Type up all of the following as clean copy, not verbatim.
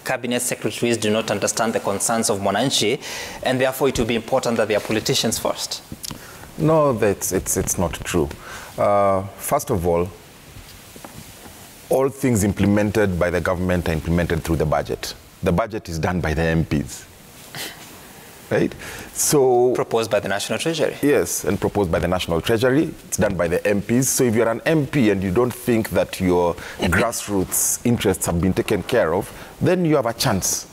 cabinet secretaries do not understand the concerns of Mwananchi, and therefore it will be important that they are politicians first? No, it's not true. First of all things implemented by the government are implemented through the budget. The budget is done by the MPs, right? So proposed by the National Treasury. Yes, and proposed by the National Treasury. It's done by the MPs. So if you're an MP and you don't think that your grassroots interests have been taken care of, then you have a chance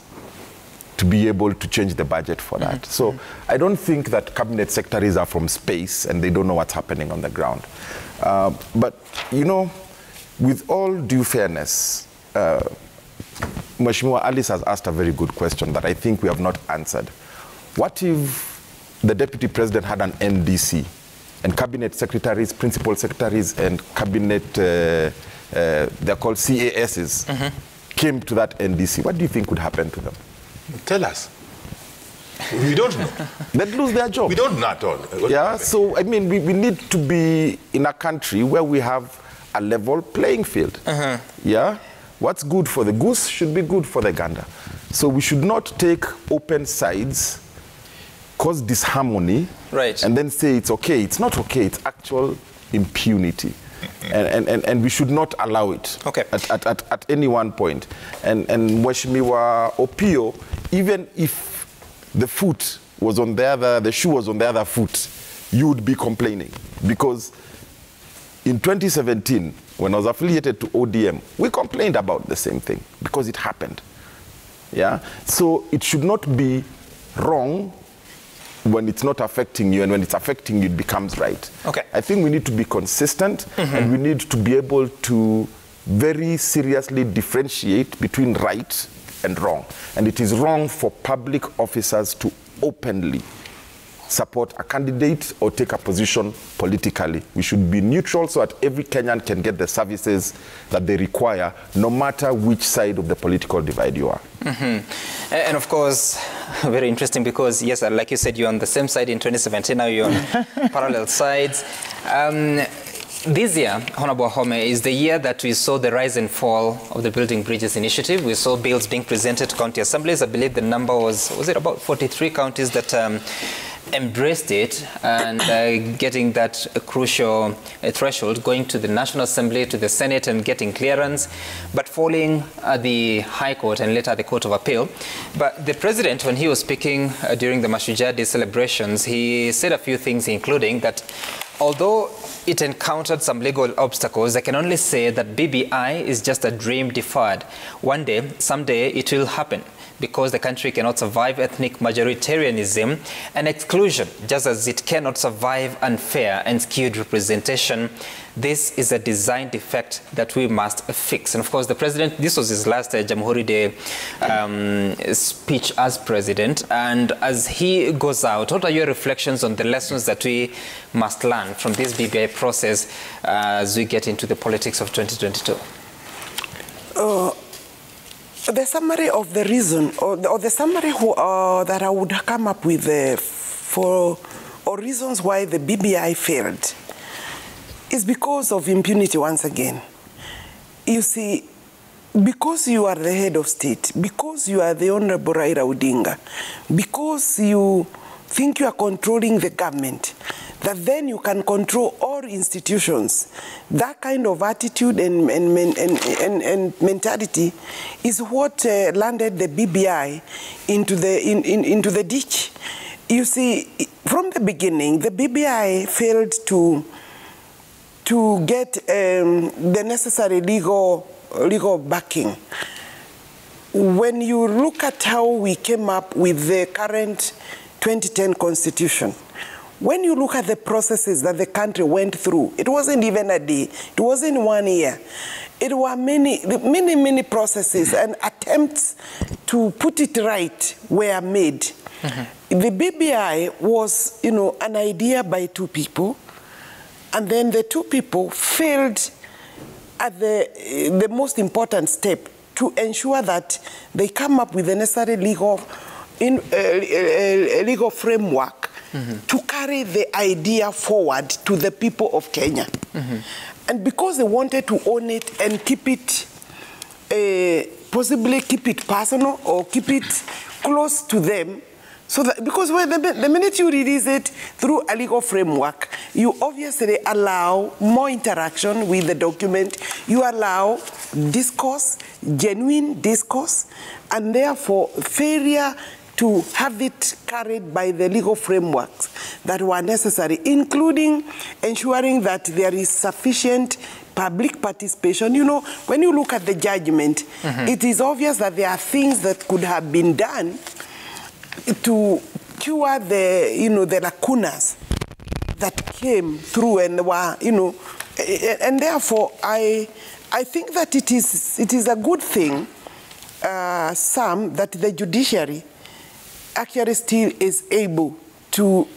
to be able to change the budget for that. So I don't think that cabinet secretaries are from space and they don't know what's happening on the ground. But, you know, with all due fairness, Mheshimiwa Alice has asked a very good question that I think we have not answered. What if the Deputy President had an NDC and cabinet secretaries, principal secretaries, and cabinet, they're called CASs, came to that NDC? What do you think would happen to them? Tell us. We don't know. They'd lose their job. We don't know at all. Yeah, so, I mean, we need to be in a country where we have a level playing field. Yeah? What's good for the goose should be good for the gander. So we should not take open sides, cause disharmony, right, and then say it's okay. It's not okay. It's actual impunity. And we should not allow it at any one point. And Mheshimiwa Opio, even if the foot was on the shoe was on the other foot, you would be complaining. Because in 2017, when I was affiliated to ODM, we complained about the same thing because it happened. Yeah? So it should not be wrong when it's not affecting you, and when it's affecting you, it becomes right. Okay. I think we need to be consistent, and we need to be able to very seriously differentiate between right and wrong. And it is wrong for public officers to openly support a candidate or take a position politically. We should be neutral so that every Kenyan can get the services that they require, no matter which side of the political divide you are. And of course, very interesting because, yes, like you said, you're on the same side in 2017, now you're on parallel sides. This year, Honorable Home, is the year that we saw the rise and fall of the Building Bridges initiative. We saw bills being presented to county assemblies. I believe the number was it about 43 counties that embraced it and getting that crucial threshold, going to the National Assembly, to the Senate and getting clearance, but falling at the High Court and later the Court of Appeal. But the President, when he was speaking during the Mashujaa Day celebrations, he said a few things, including that although it encountered some legal obstacles, I can only say that BBI is just a dream deferred. One day, someday, it will happen, because the country cannot survive ethnic majoritarianism and exclusion, just as it cannot survive unfair and skewed representation. This is a design defect that we must fix. And of course, the President, this was his last Jamhuri Day speech as President. And as he goes out, what are your reflections on the lessons that we must learn from this BBI process as we get into the politics of 2022? The summary of the reason, or the summary that I would come up with or reasons why the BBI failed is because of impunity once again. You see, because you are the head of state, because you are the Honorable Raila Odinga, because you think you are controlling the government, that then you can control all institutions. That kind of attitude and mentality is what landed the BBI into the ditch. You see, from the beginning, the BBI failed to get the necessary legal backing. When you look at how we came up with the current 2010 Constitution, when you look at the processes that the country went through, it wasn't even a day, it wasn't 1 year. It were many processes, and attempts to put it right were made. The BBI was, an idea by two people, and then the two people failed at the most important step to ensure that they come up with the necessary legal framework to carry the idea forward to the people of Kenya. And because they wanted to own it and keep it possibly keep it personal or keep it close to them. So that, because the minute you release it through a legal framework, you obviously allow more interaction with the document, you allow discourse, genuine discourse, and therefore failure to have it carried by the legal frameworks that were necessary, including ensuring that there is sufficient public participation. You know, when you look at the judgment, it is obvious that there are things that could have been done to cure the, you know, the lacunas that came through and were, you know, and therefore I think that it is a good thing, Sam, that the judiciary actually still is able to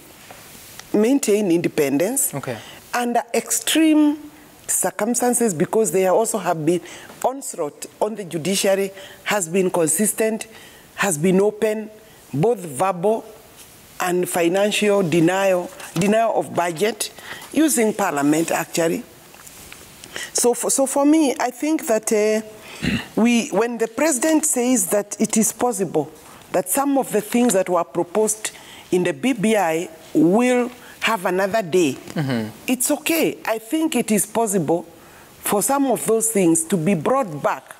maintain independence under extreme circumstances, because there also have been onslaught on the judiciary, has been consistent, has been open, both verbal and financial denial of budget, using parliament actually. So for me, I think that when the president says that it is possible that some of the things that were proposed in the BBI will have another day, it's okay. I think it is possible for some of those things to be brought back,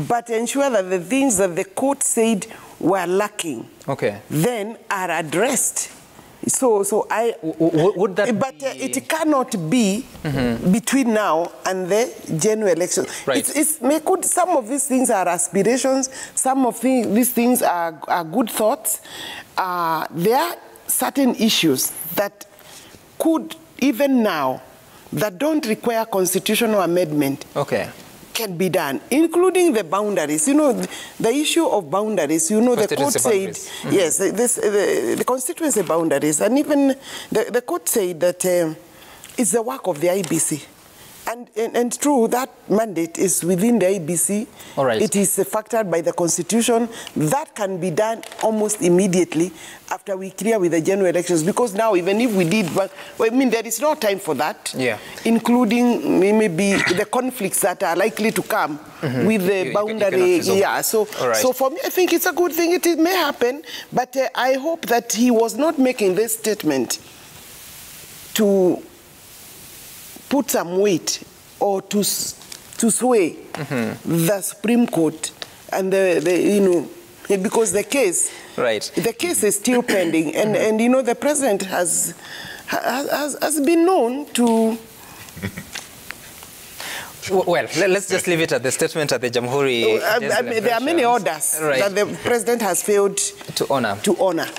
but ensure that the things that the court said were lacking, then are addressed. So I would that but it cannot be between now and the general election. Some of these things are aspirations, some of these things are good thoughts. There are certain issues that could, even now, that don't require constitutional amendment, can be done, including the boundaries. You know, the issue of boundaries, you know, the court said, yes, the constituency boundaries, and even the court said that it's the work of the IBC. And true, that mandate is within the IBC. It is factored by the Constitution. That can be done almost immediately after we clear with the general elections. Because now, even if we did, well, I mean, there is no time for that, including maybe the conflicts that are likely to come with the boundary. So for me, I think it's a good thing. It may happen, but I hope that he was not making this statement to put some weight or to sway the Supreme Court and you know, because the case is still pending, and you know, the president has been known to. Well, let's just leave it at the statement at the Jamhuri. There are many orders that the president has failed to honor.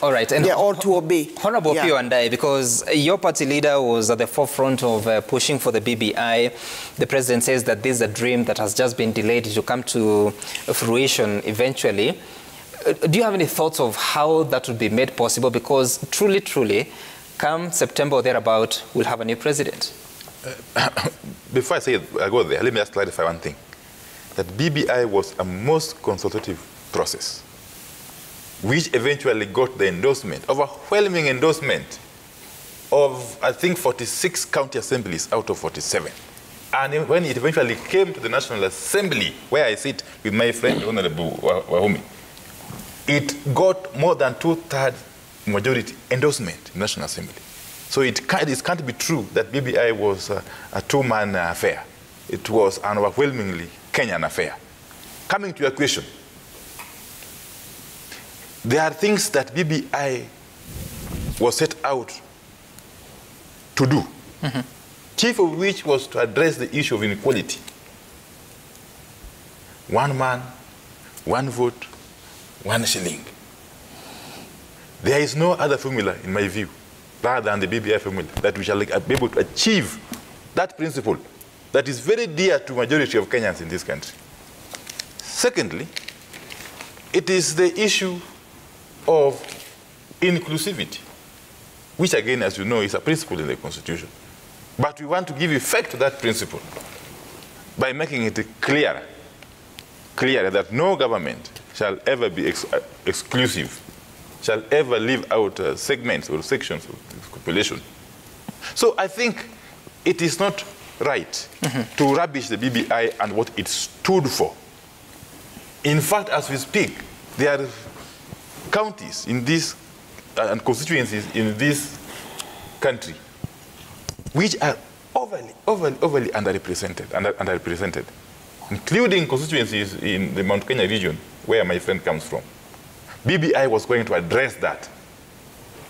All right. And or to obey. Honorable Pio and I, because your party leader was at the forefront of pushing for the BBI, the president says that this is a dream that has just been delayed to come to fruition eventually. Do you have any thoughts of how that would be made possible? Because truly, come September or thereabout, we'll have a new president. Before I go there, let me just clarify one thing. That BBI was a most consultative process, which eventually got the endorsement, overwhelming endorsement of, I think, 46 county assemblies out of 47. And when it eventually came to the National Assembly, where I sit with my friend, Honorable Wahumi, it got more than 2/3 majority endorsement in the National Assembly. So it can't be true that BBI was a two-man affair. It was an overwhelmingly Kenyan affair. Coming to your question, there are things that BBI was set out to do, chief of which was to address the issue of inequality. One man, one vote, one shilling. There is no other formula, in my view, rather than the BBI formula, that we shall be able to achieve that principle that is very dear to majority of Kenyans in this country. Secondly, it is the issue of inclusivity, which again, as you know, is a principle in the Constitution. But we want to give effect to that principle by making it clearer that no government shall ever be exclusive, shall ever leave out segments or sections of the population. So I think it is not right to rubbish the BBI and what it stood for. In fact, as we speak, there are counties in this and constituencies in this country which are overly underrepresented, including constituencies in the Mount Kenya region, where my friend comes from. BBI was going to address that.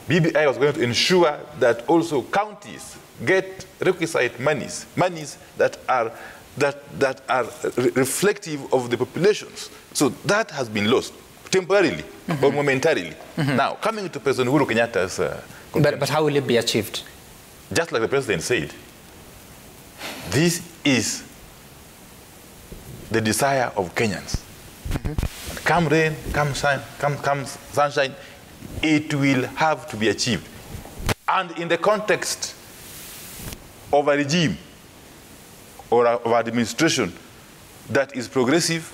BBI was going to ensure that also counties get requisite monies that are reflective of the populations. So that has been lost temporarily or momentarily. Now, coming to President Uhuru Kenyatta's... but how will it be achieved? Just like the president said, this is the desire of Kenyans. Come rain, come sunshine, it will have to be achieved. And in the context of a regime or of administration that is progressive,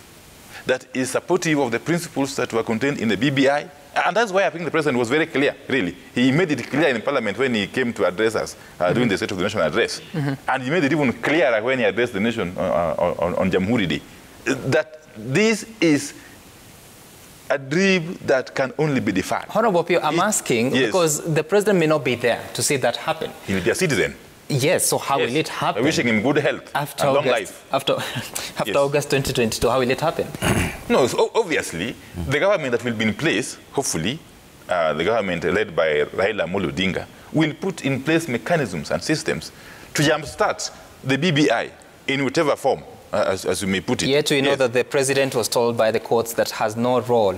that is supportive of the principles that were contained in the BBI. And that's why I think the president was very clear, really. He made it clear in Parliament when he came to address us during the State of the Nation address. And he made it even clearer when he addressed the nation on Jamhuri Day. That this is a dream that can only be deferred. Honorable Pio, I'm asking because the president may not be there to see that happen. He will be a citizen. Yes, so how will it happen? I'm wishing him good health and long life. After August 2022, how will it happen? No, so obviously, the government that will be in place, hopefully, the government led by Raila Amolo Odinga, will put in place mechanisms and systems to jumpstart the BBI in whatever form, as you may put it. Yet we know that the president was told by the courts that has no role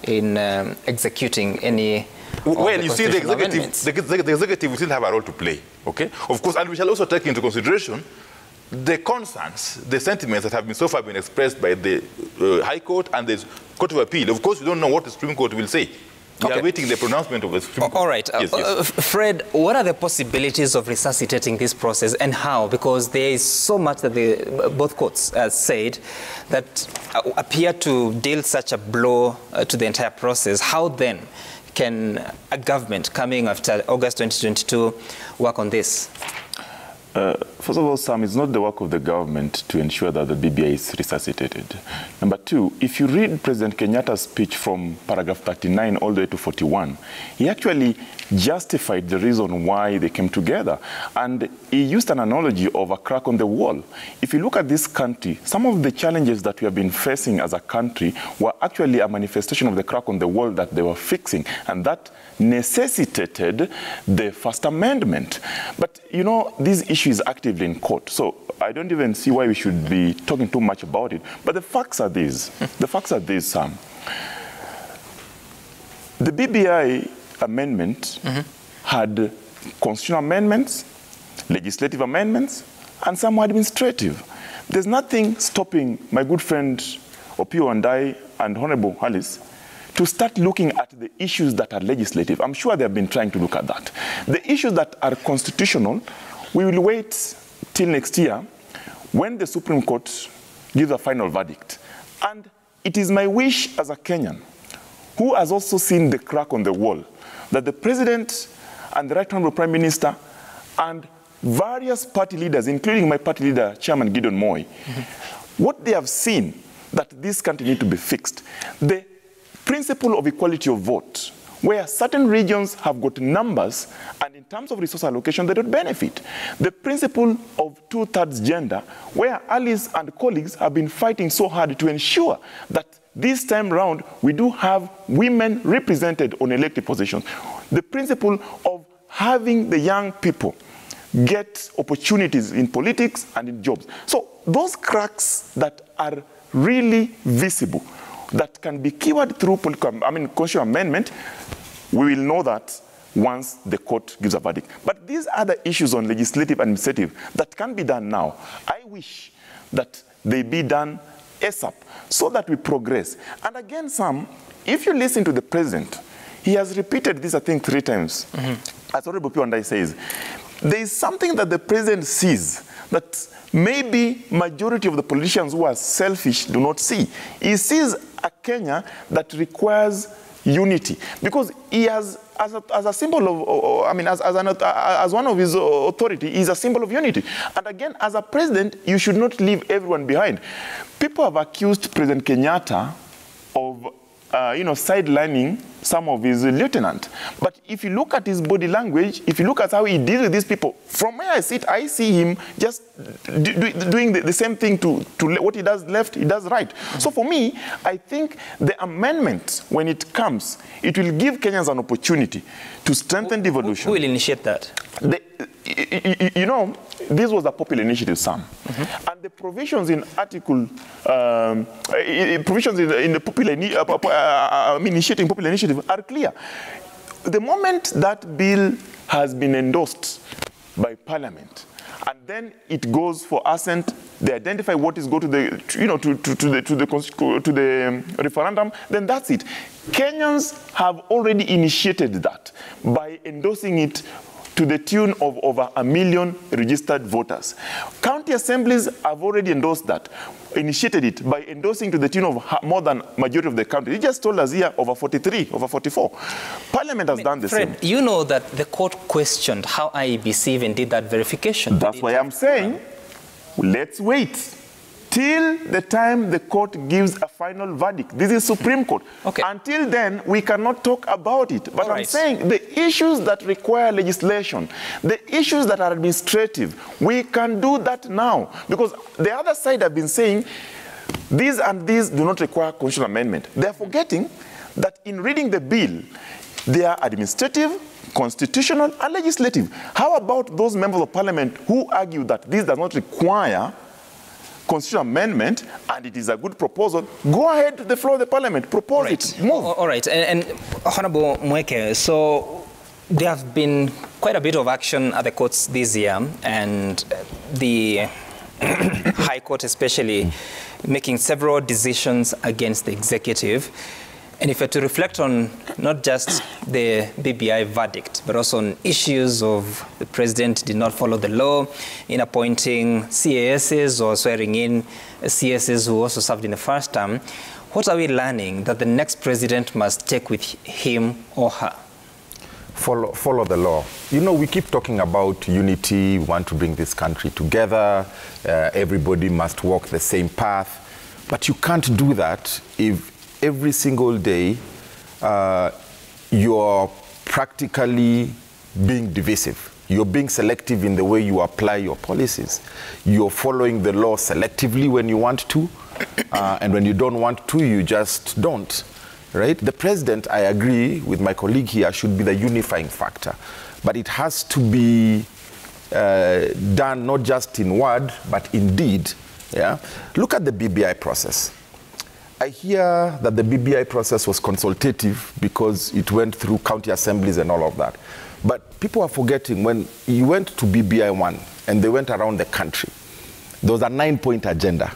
in executing any... Well, you see, the executive will still have a role to play, okay? Of course, and we shall also take into consideration the concerns, the sentiments that have been so far been expressed by the High Court and the Court of Appeal. Of course, we don't know what the Supreme Court will say. We are awaiting the pronouncement of the Supreme Court. All right. Fred, what are the possibilities of resuscitating this process and how? Because there is so much that both courts said that appear to deal such a blow to the entire process. How then can a government coming after August 2022 work on this? First of all, Sam, it's not the work of the government to ensure that the BBI is resuscitated. Number two, if you read President Kenyatta's speech from paragraph 39 all the way to 41, he actually justified the reason why they came together. And he used an analogy of a crack on the wall. If you look at this country, some of the challenges that we have been facing as a country were actually a manifestation of the crack on the wall that they were fixing. And that necessitated the First Amendment. But, you know, this issue is actively in court. So I don't even see why we should be talking too much about it. But the facts are these. The facts are these, Sam. The BBI amendment had constitutional amendments, legislative amendments, and some were administrative. There's nothing stopping my good friend Opio and I and Honorable Alice to start looking at the issues that are legislative. I'm sure they have been trying to look at that. The issues that are constitutional, we will wait till next year when the Supreme Court gives a final verdict. And it is my wish as a Kenyan, who has also seen the crack on the wall, that the President and the Right Honorable Prime Minister and various party leaders, including my party leader, Chairman Gideon Moi, what they have seen that this country needs to be fixed. The principle of equality of vote, where certain regions have got numbers and in terms of resource allocation, they don't benefit. The principle of two-thirds gender, where Alice and colleagues have been fighting so hard to ensure that this time round we do have women represented on elected positions. The principle of having the young people get opportunities in politics and in jobs. So those cracks that are really visible, that can be cured through constitutional amendment, we will know that once the court gives a verdict. But these are the issues on legislative and administrative that can be done now. I wish that they be done ASAP so that we progress. And again, Sam, if you listen to the president, he has repeated this, I think, 3 times. As Honorable Pio and I says, there is something that the president sees that maybe majority of the politicians who are selfish do not see. He sees a Kenya that requires unity, because he has, as a symbol of, I mean, as one of his authority, is a symbol of unity. And again, as a president, you should not leave everyone behind. People have accused President Kenyatta of, sidelining some of his lieutenants. But if you look at his body language, if you look at how he deals with these people, from where I sit, I see him just doing the same thing to what he does left, he does right. So for me, I think the amendment, when it comes, it will give Kenyans an opportunity to strengthen devolution. Who will initiate that? This was a popular initiative, Sam. And the provisions in article, provisions in the popular, initiating popular initiative are clear. The moment that bill has been endorsed by Parliament, and then it goes for assent, they identify what is going to the, to the referendum, then that's it. Kenyans have already initiated that by endorsing it to the tune of over 1 million registered voters. County assemblies have already endorsed that, initiated it by endorsing to the tune of more than majority of the county. He just told us here over 43, over 44. Parliament has done the same. You know that the court questioned how IEBC even did that verification. That's why I'm saying, let's wait till the time the court gives a final verdict. This is Supreme Court. Okay. Until then, we cannot talk about it. But I'm saying the issues that require legislation, the issues that are administrative, we can do that now. Because the other side have been saying, these and these do not require constitutional amendment. They're forgetting that in reading the bill, they are administrative, constitutional, and legislative. How about those members of parliament who argue that this does not require constitutional amendment, and it is a good proposal? Go ahead to the floor of the parliament, propose it, move. All right, and Honorable Mueke, so there have been quite a bit of action at the courts this year, and the High Court especially making several decisions against the executive. And if you're to reflect on not just the BBI verdict, but also on issues of the president did not follow the law in appointing CASs or swearing in CSs who also served in the first term, what are we learning that the next president must take with him or her? Follow the law. You know, we keep talking about unity, we want to bring this country together, everybody must walk the same path, but you can't do that if every single day, you're practically being divisive. You're being selective in the way you apply your policies. You're following the law selectively when you want to, and when you don't want to, you just don't, right? The president, I agree with my colleague here, should be the unifying factor. But it has to be done not just in word, but in deed. Yeah? Look at the BBI process. I hear that the BBI process was consultative because it went through county assemblies and all of that. But people are forgetting when you went to BBI 1 and they went around the country, there was a 9-point agenda.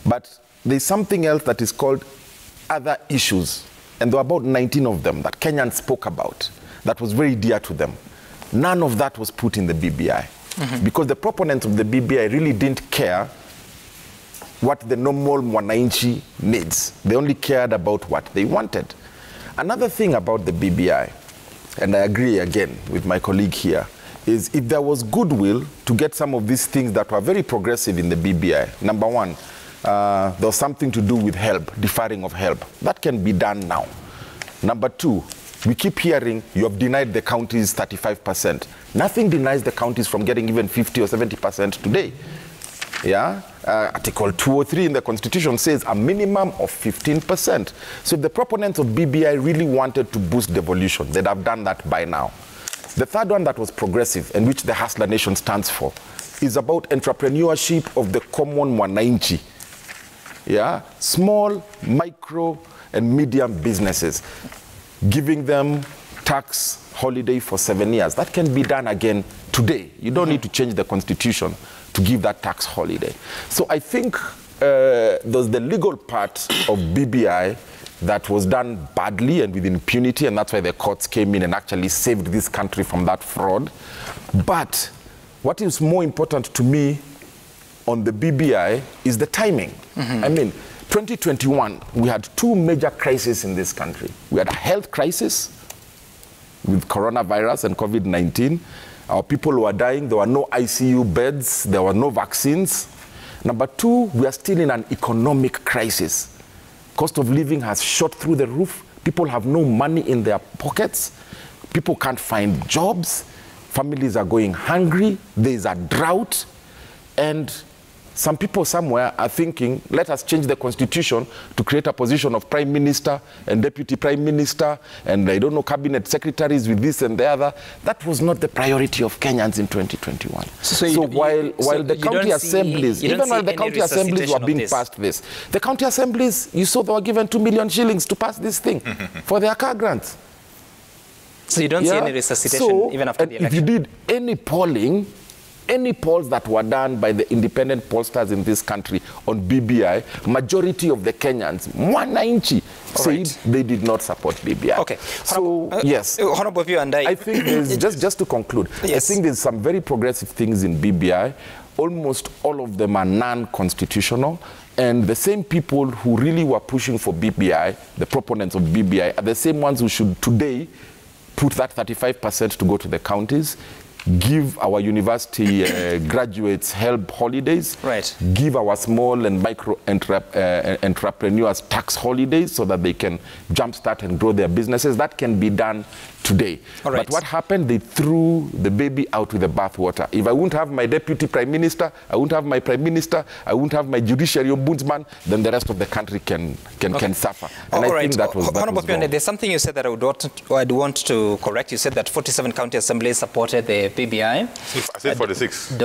But there's something else that is called other issues. And there were about 19 of them that Kenyans spoke about that was very dear to them. None of that was put in the BBI. Because the proponents of the BBI really didn't care what the normal Mwananchi needs. They only cared about what they wanted. Another thing about the BBI, and I agree again with my colleague here, is if there was goodwill to get some of these things that were very progressive in the BBI, number one, there was something to do with help, deferring of help. That can be done now. Number two, we keep hearing you have denied the counties 35%. Nothing denies the counties from getting even 50 or 70% today. Yeah? Article 203 in the Constitution says a minimum of 15%. So if the proponents of BBI really wanted to boost devolution, they'd have done that by now. The third one that was progressive, and which the Hustler Nation stands for, is about entrepreneurship of the common Mwananchi. Yeah? Small, micro, and medium businesses, giving them tax holiday for 7 years. That can be done again today. You don't need to change the Constitution to give that tax holiday. So I think there's the legal part of BBI that was done badly and with impunity, and that's why the courts came in and actually saved this country from that fraud. But what is more important to me on the BBI is the timing. I mean, 2021, we had two major crises in this country. We had a health crisis with coronavirus and COVID-19. Our people were dying. There were no ICU beds. There were no vaccines. Number two, we are still in an economic crisis. Cost of living has shot through the roof. People have no money in their pockets. People can't find jobs. Families are going hungry. There is a drought. And some people somewhere are thinking, let us change the constitution to create a position of prime minister and deputy prime minister and, I don't know, cabinet secretaries with this and the other. That was not the priority of Kenyans in 2021. So while the county assemblies, even while the county assemblies were being passed this, the county assemblies, you saw they were given 2 million shillings to pass this thing for their car grants. So you don't see any resuscitation even after the election? If you did any polling, any polls that were done by the independent pollsters in this country on BBI, majority of the Kenyans, Mwananchi, said they did not support BBI. Okay. So, yes. Honorable View and I think there's, just to conclude, yes. I think there's some very progressive things in BBI. Almost all of them are non-constitutional. And the same people who really were pushing for BBI, the proponents of BBI, are the same ones who should today put that 35% to go to the counties, give our university graduates help holidays, give our small and micro entrepreneurs tax holidays so that they can jumpstart and grow their businesses. That can be done today. But what happened? They threw the baby out with the bathwater. If I wouldn't have my deputy prime minister, I wouldn't have my prime minister, I wouldn't have my judiciary ombudsman, then the rest of the country can suffer. And I think that was wrong. There's something you said that I'd want to correct. You said that 47 county assemblies supported the BBI. I said 46.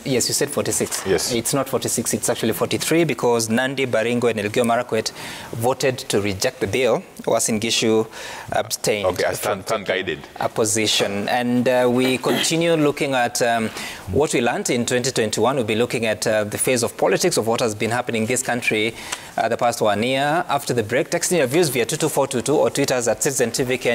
Yes, you said 46. Yes. It's not 46, it's actually 43 because Nandi, Baringo and Elgeyo Marakwet voted to reject the bill. Uasin Gishu abstained. Okay, I stand guided. A position. And we continue looking at what we learned in 2021. We'll be looking at the phase of politics of what has been happening in this country the past 1 year. After the break, texting your views via 22422 or Twitters at Citizen TV Kenya.